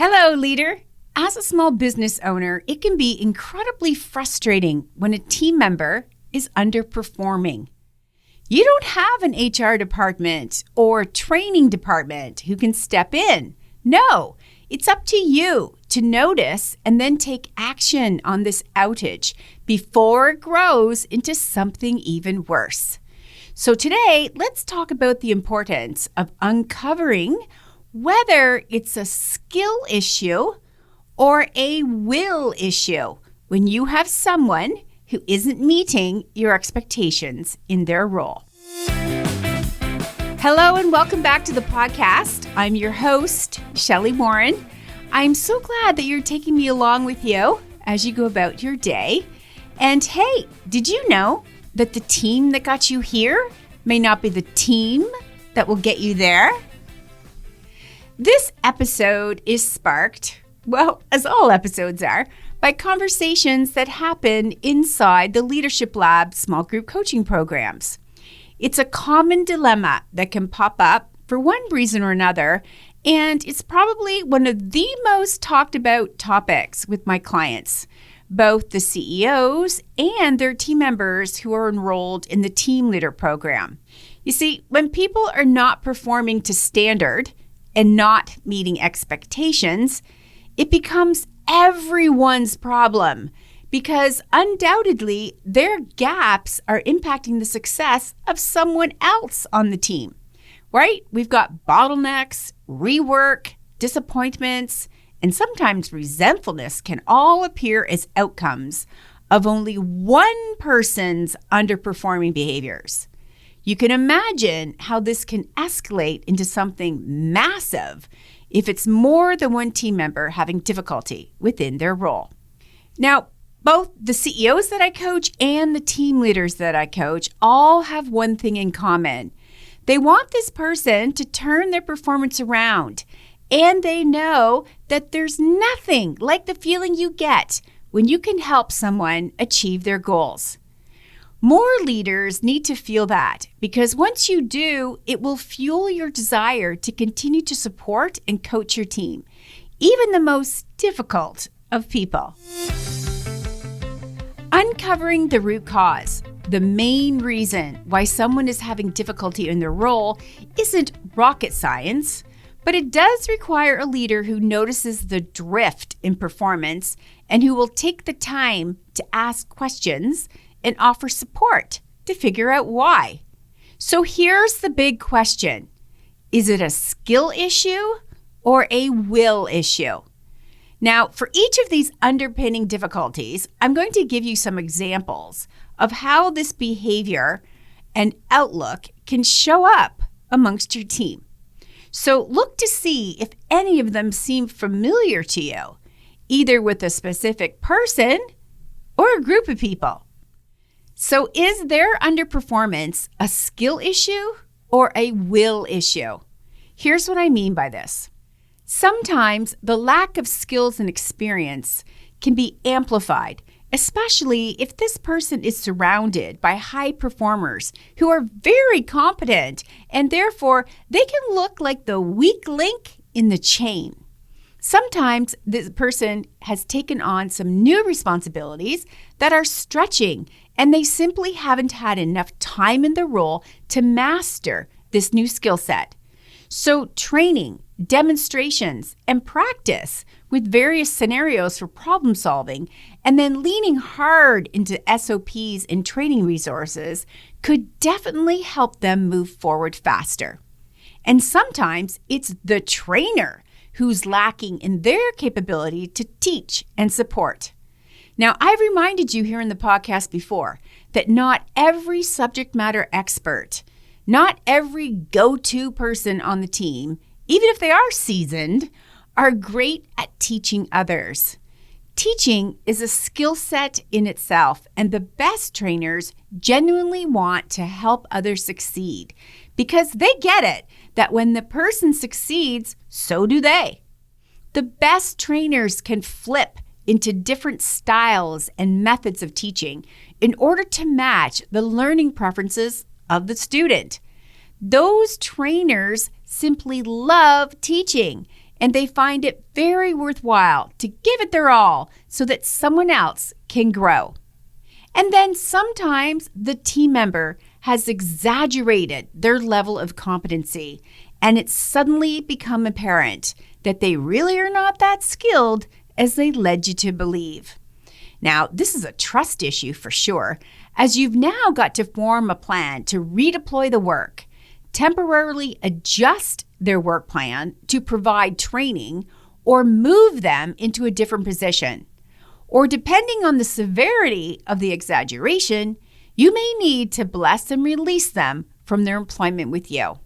Hello, leader. As a small business owner, it can be incredibly frustrating when a team member is underperforming. You don't have an HR department or training department who can step in. No, it's up to you to notice and then take action on this outage before it grows into something even worse. So today, let's talk about the importance of uncovering whether it's a skill issue or a will issue when you have someone who isn't meeting your expectations in their role. Hello and welcome back to the podcast. I'm your host, Shelli Warren. I'm so glad that you're taking me along with you as you go about your day. And hey, did you know that the team that got you here may not be the team that will get you there? This episode is sparked, well, as all episodes are, by conversations that happen inside the Leadership Lab small group coaching programs. It's a common dilemma that can pop up for one reason or another, and it's probably one of the most talked about topics with my clients, both the CEOs and their team members who are enrolled in the Team Leader program. You see, when people are not performing to standard and not meeting expectations, it becomes everyone's problem because undoubtedly their gaps are impacting the success of someone else on the team, right? We've got bottlenecks, rework, disappointments, and sometimes resentfulness can all appear as outcomes of only one person's underperforming behaviors. You can imagine how this can escalate into something massive if it's more than one team member having difficulty within their role. Now, both the CEOs that I coach and the team leaders that I coach all have one thing in common. They want this person to turn their performance around, and they know that there's nothing like the feeling you get when you can help someone achieve their goals. More leaders need to feel that because once you do, it will fuel your desire to continue to support and coach your team, even the most difficult of people. Uncovering the root cause, the main reason why someone is having difficulty in their role, isn't rocket science, but it does require a leader who notices the drift in performance and who will take the time to ask questions and offer support to figure out why. So here's the big question. Is it a skill issue or a will issue? Now, for each of these underpinning difficulties, I'm going to give you some examples of how this behavior and outlook can show up amongst your team. So look to see if any of them seem familiar to you, either with a specific person or a group of people. So is their underperformance a skill issue or a will issue? Here's what I mean by this. Sometimes the lack of skills and experience can be amplified, especially if this person is surrounded by high performers who are very competent, and therefore they can look like the weak link in the chain. Sometimes this person has taken on some new responsibilities that are stretching, and they simply haven't had enough time in the role to master this new skill set. So training, demonstrations, and practice with various scenarios for problem solving, and then leaning hard into SOPs and training resources could definitely help them move forward faster. And sometimes it's the trainer who's lacking in their capability to teach and support. Now, I've reminded you here in the podcast before that not every subject matter expert, not every go-to person on the team, even if they are seasoned, are great at teaching others. Teaching is a skill set in itself, and the best trainers genuinely want to help others succeed because they get it that when the person succeeds, so do they. The best trainers can flip into different styles and methods of teaching in order to match the learning preferences of the student. Those trainers simply love teaching and they find it very worthwhile to give it their all so that someone else can grow. And then sometimes the team member has exaggerated their level of competency, and it's suddenly become apparent that they really are not that skilled as they led you to believe. Now, this is a trust issue for sure, as you've now got to form a plan to redeploy the work, temporarily adjust their work plan to provide training, or move them into a different position. Or depending on the severity of the exaggeration, you may need to bless and release them from their employment with you.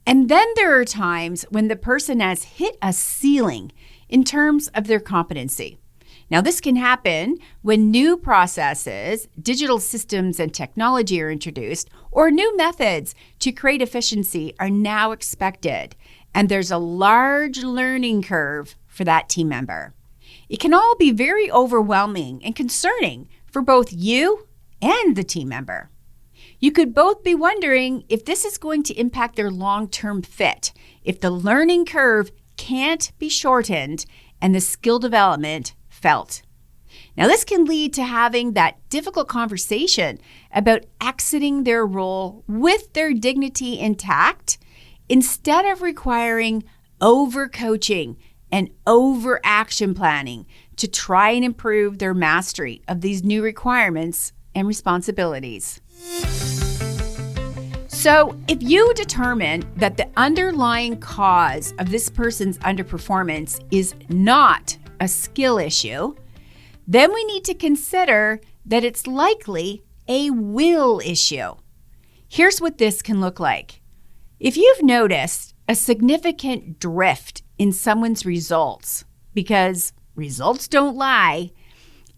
And then there are times when the person has hit a ceiling in terms of their competency. Now, this can happen when new processes, digital systems, and technology are introduced, or new methods to create efficiency are now expected, and there's a large learning curve for that team member. It can all be very overwhelming and concerning for both you and the team member. You could both be wondering if this is going to impact their long-term fit, if the learning curve can't be shortened and the skill development felt. Now, this can lead to having that difficult conversation about exiting their role with their dignity intact instead of requiring over-coaching and over-action planning to try and improve their mastery of these new requirements and responsibilities. So, if you determine that the underlying cause of this person's underperformance is not a skill issue, then we need to consider that it's likely a will issue. Here's what this can look like. If you've noticed a significant drift in someone's results, because results don't lie,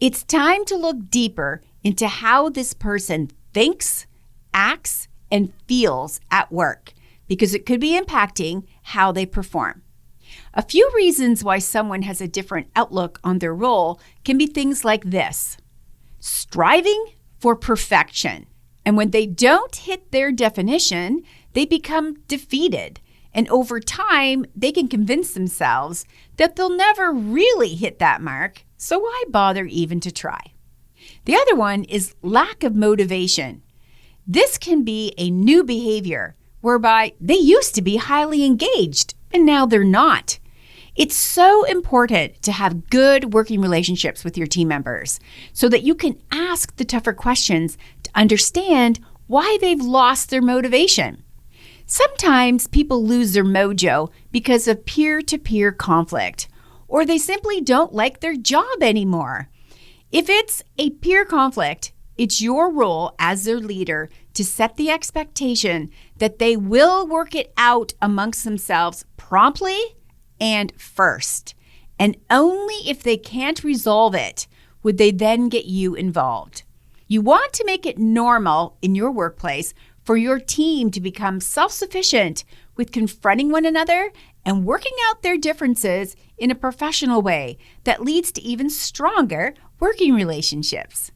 it's time to look deeper into how this person thinks, acts, and feels at work, because it could be impacting how they perform. A few reasons why someone has a different outlook on their role can be things like this: striving for perfection. And when they don't hit their definition, they become defeated. And over time, they can convince themselves that they'll never really hit that mark, so why bother even to try? The other one is lack of motivation. This can be a new behavior whereby they used to be highly engaged and now they're not. It's so important to have good working relationships with your team members so that you can ask the tougher questions to understand why they've lost their motivation. Sometimes people lose their mojo because of peer-to-peer conflict, or they simply don't like their job anymore. If it's a peer conflict, it's your role as their leader to set the expectation that they will work it out amongst themselves promptly and first. And only if they can't resolve it would they then get you involved. You want to make it normal in your workplace for your team to become self-sufficient with confronting one another and working out their differences in a professional way that leads to even stronger working relationships.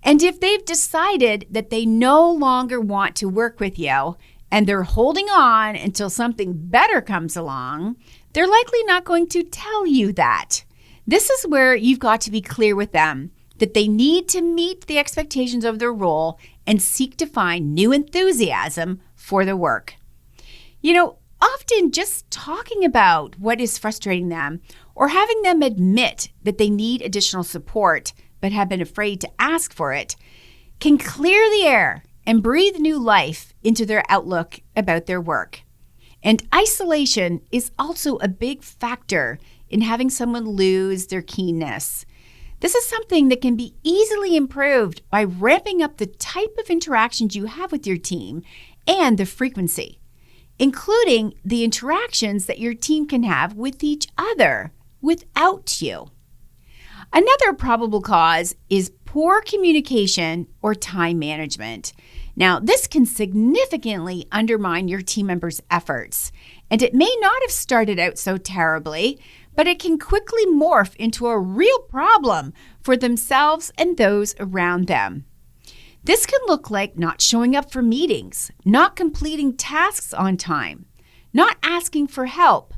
And if they've decided that they no longer want to work with you and they're holding on until something better comes along, they're likely not going to tell you that. This is where you've got to be clear with them that they need to meet the expectations of their role and seek to find new enthusiasm for the work. Often just talking about what is frustrating them or having them admit that they need additional support but have been afraid to ask for it can clear the air and breathe new life into their outlook about their work. And isolation is also a big factor in having someone lose their keenness. This is something that can be easily improved by ramping up the type of interactions you have with your team and the frequency, including the interactions that your team can have with each other without you. Another probable cause is poor communication or time management. Now, this can significantly undermine your team members' efforts, and it may not have started out so terribly, but it can quickly morph into a real problem for themselves and those around them. This can look like not showing up for meetings, not completing tasks on time, not asking for help,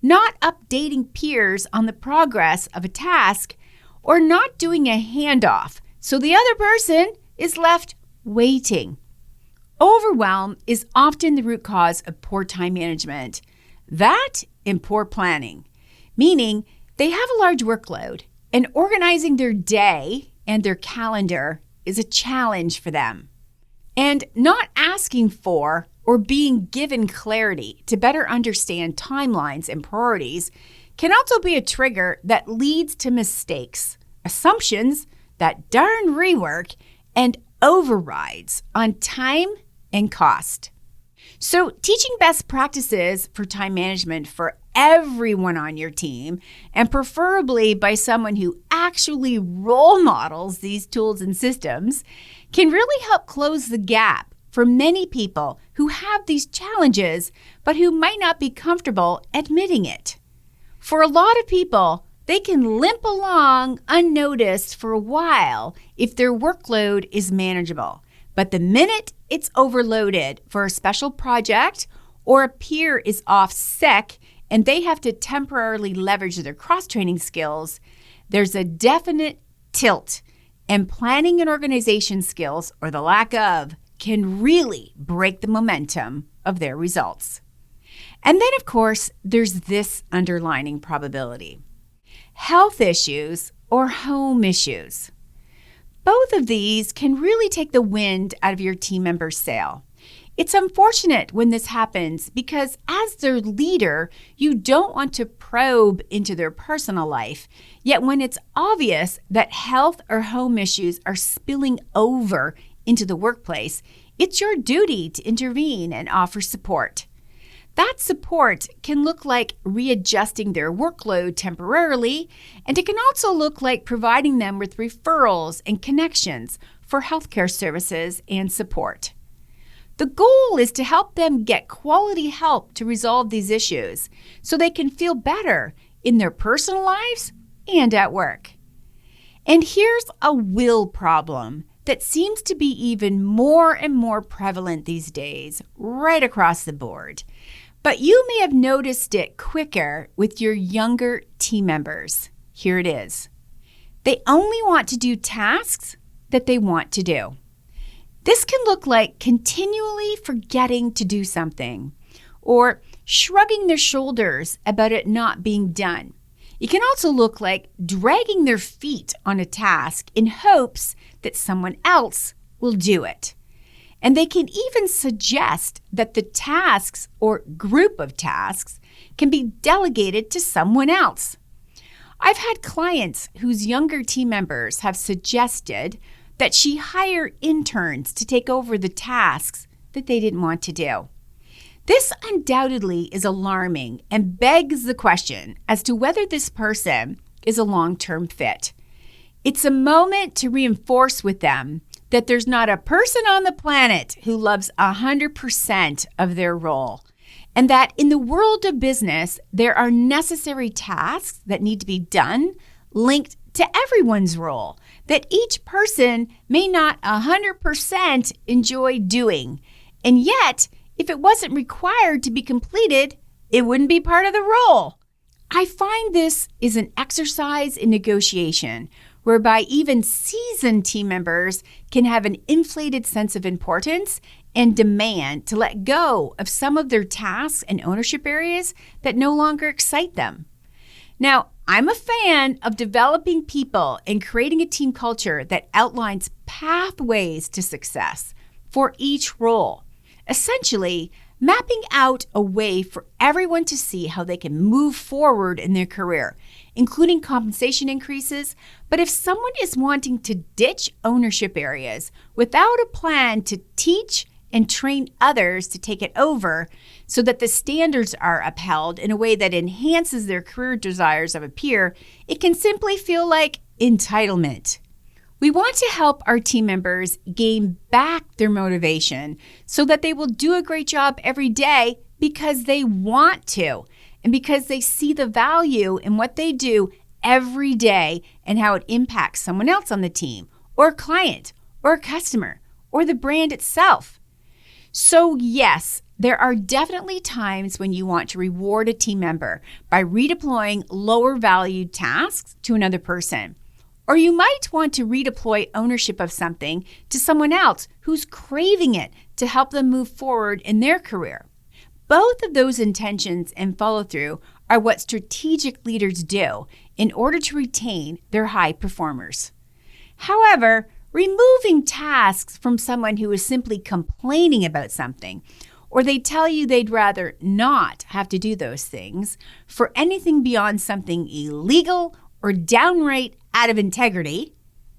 not updating peers on the progress of a task, or not doing a handoff so the other person is left waiting. Overwhelm is often the root cause of poor time management. That and poor planning, meaning they have a large workload and organizing their day and their calendar is a challenge for them. And not asking for or being given clarity to better understand timelines and priorities can also be a trigger that leads to mistakes, assumptions, that darn rework, and overrides on time and cost. So teaching best practices for time management for everyone on your team, and preferably by someone who actually role models these tools and systems, can really help close the gap for many people who have these challenges, but who might not be comfortable admitting it. For a lot of people, they can limp along unnoticed for a while if their workload is manageable. But the minute it's overloaded for a special project or a peer is off sick and they have to temporarily leverage their cross-training skills, there's a definite tilt, and planning and organization skills, or the lack of, can really break the momentum of their results. And then, of course, there's this underlining probability: health issues or home issues. Both of these can really take the wind out of your team member's sail. It's unfortunate when this happens because as their leader, you don't want to probe into their personal life. Yet when it's obvious that health or home issues are spilling over into the workplace, it's your duty to intervene and offer support. That support can look like readjusting their workload temporarily, and it can also look like providing them with referrals and connections for healthcare services and support. The goal is to help them get quality help to resolve these issues so they can feel better in their personal lives and at work. And here's a will problem that seems to be even more and more prevalent these days, right across the board. But you may have noticed it quicker with your younger team members. Here it is. They only want to do tasks that they want to do. This can look like continually forgetting to do something or shrugging their shoulders about it not being done. It can also look like dragging their feet on a task in hopes that someone else will do it. And they can even suggest that the tasks or group of tasks can be delegated to someone else. I've had clients whose younger team members have suggested that she hire interns to take over the tasks that they didn't want to do. This undoubtedly is alarming and begs the question as to whether this person is a long-term fit. It's a moment to reinforce with them that there's not a person on the planet who loves 100% of their role, and that in the world of business, there are necessary tasks that need to be done linked to everyone's role that each person may not 100% enjoy doing. And yet, if it wasn't required to be completed, it wouldn't be part of the role. I find this is an exercise in negotiation whereby even seasoned team members can have an inflated sense of importance and demand to let go of some of their tasks and ownership areas that no longer excite them. Now, I'm a fan of developing people and creating a team culture that outlines pathways to success for each role. Essentially, mapping out a way for everyone to see how they can move forward in their career, including compensation increases. But if someone is wanting to ditch ownership areas without a plan to teach and train others to take it over so that the standards are upheld in a way that enhances their career desires of a peer, it can simply feel like entitlement. We want to help our team members gain back their motivation so that they will do a great job every day because they want to and because they see the value in what they do every day and how it impacts someone else on the team or a client or a customer or the brand itself. So yes, There are definitely times when you want to reward a team member by redeploying lower valued tasks to another person. Or you might want to redeploy ownership of something to someone else who's craving it to help them move forward in their career. Both of those intentions and follow-through are what strategic leaders do in order to retain their high performers. However, removing tasks from someone who is simply complaining about something, or they tell you they'd rather not have to do those things for anything beyond something illegal or downright out of integrity,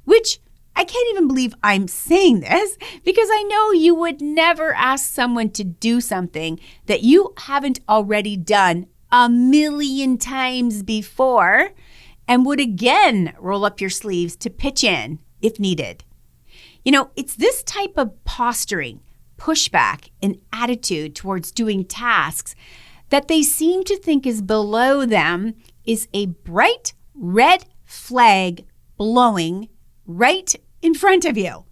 which I can't even believe I'm saying this because I know you would never ask someone to do something that you haven't already done a million times before and would again roll up your sleeves to pitch in if needed. It's this type of posturing, pushback, and attitude towards doing tasks that they seem to think is below them is a bright red flag blowing right in front of you.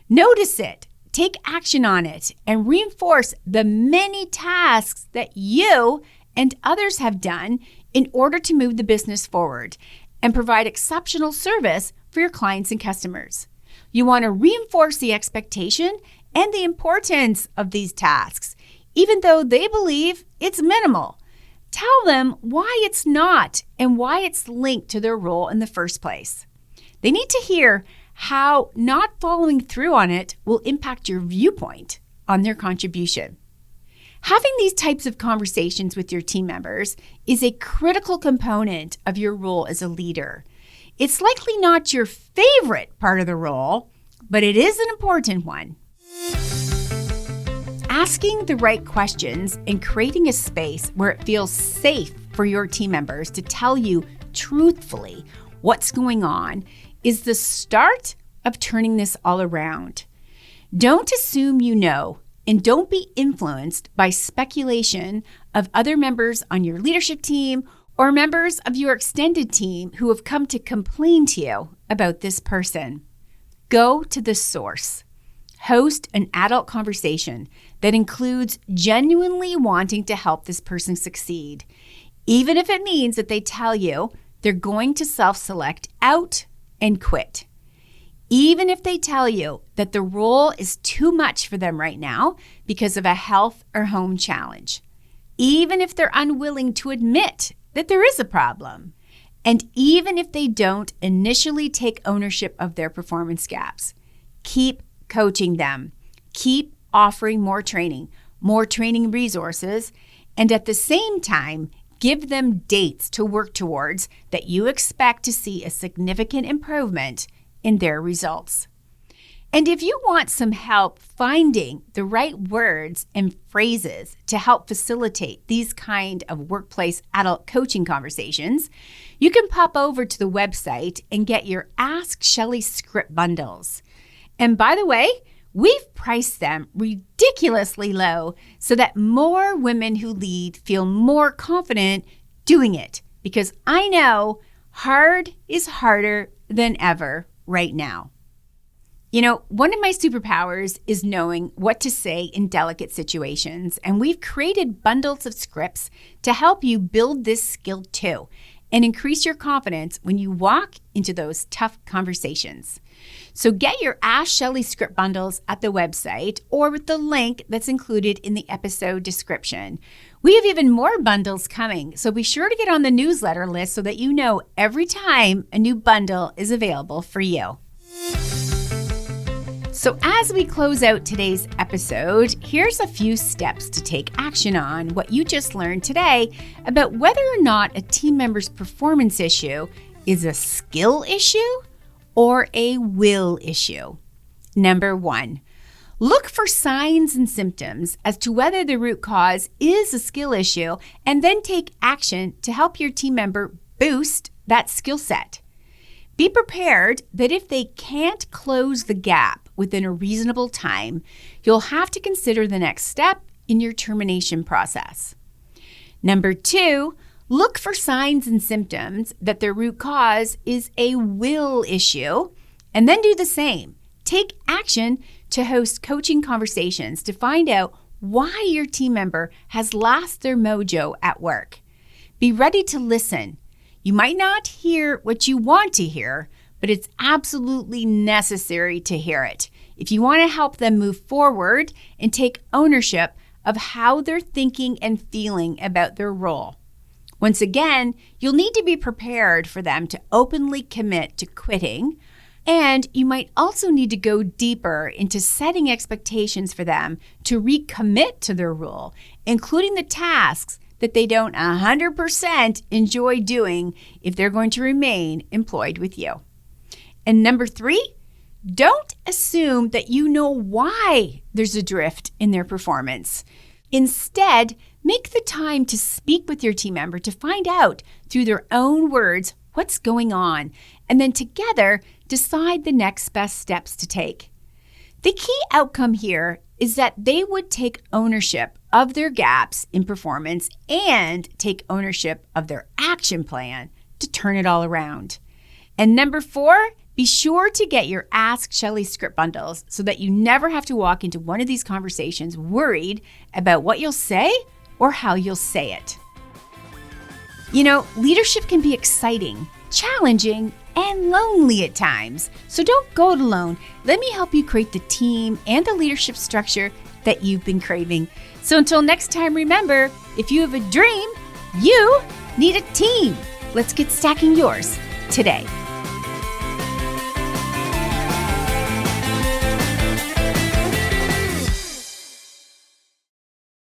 Notice it, take action on it, and reinforce the many tasks that you and others have done in order to move the business forward and provide exceptional service for your clients and customers. You want to reinforce the expectation and the importance of these tasks, even though they believe it's minimal. Tell them why it's not and why it's linked to their role in the first place. They need to hear how not following through on it will impact your viewpoint on their contribution. Having these types of conversations with your team members is a critical component of your role as a leader. It's likely not your favorite part of the role, but it is an important one. Asking the right questions and creating a space where it feels safe for your team members to tell you truthfully what's going on is the start of turning this all around. Don't assume you know, and don't be influenced by speculation of other members on your leadership team or members of your extended team who have come to complain to you about this person. Go to the source. Host an adult conversation that includes genuinely wanting to help this person succeed, even if it means that they tell you they're going to self-select out and quit. Even if they tell you that the role is too much for them right now because of a health or home challenge. Even if they're unwilling to admit that there is a problem. And even if they don't initially take ownership of their performance gaps. Keep coaching them. Keep offering more training resources, and at the same time, give them dates to work towards that you expect to see a significant improvement in their results. And if you want some help finding the right words and phrases to help facilitate these kind of workplace adult coaching conversations, you can pop over to the website and get your Ask Shelli script bundles. And by the way, we've priced them ridiculously low so that more women who lead feel more confident doing it, because I know hard is harder than ever right now. One of my superpowers is knowing what to say in delicate situations, and we've created bundles of scripts to help you build this skill too and increase your confidence when you walk into those tough conversations. So get your Ask Shelli script bundles at the website or with the link that's included in the episode description. We have even more bundles coming, so be sure to get on the newsletter list so that you know every time a new bundle is available for you. So as we close out today's episode, here's a few steps to take action on what you just learned today about whether or not a team member's performance issue is a skill issue or a will issue. Number 1, look for signs and symptoms as to whether the root cause is a skill issue, and then take action to help your team member boost that skill set. Be prepared that if they can't close the gap within a reasonable time, you'll have to consider the next step in your termination process. Number 2, look for signs and symptoms that the root cause is a will issue, and then do the same. Take action to host coaching conversations to find out why your team member has lost their mojo at work. Be ready to listen. You might not hear what you want to hear, but it's absolutely necessary to hear it if you want to help them move forward and take ownership of how they're thinking and feeling about their role. Once again, you'll need to be prepared for them to openly commit to quitting, and you might also need to go deeper into setting expectations for them to recommit to their role, including the tasks that they don't 100% enjoy doing if they're going to remain employed with you. And number 3, don't assume that you know why there's a drift in their performance. Instead, make the time to speak with your team member to find out through their own words what's going on, and then together decide the next best steps to take. The key outcome here is that they would take ownership of their gaps in performance and take ownership of their action plan to turn it all around. And number 4, be sure to get your Ask Shelli script bundles so that you never have to walk into one of these conversations worried about what you'll say or how you'll say it. You know, leadership can be exciting, challenging, and lonely at times. So don't go it alone. Let me help you create the team and the leadership structure that you've been craving. So until next time, remember, if you have a dream, you need a team. Let's get stacking yours today.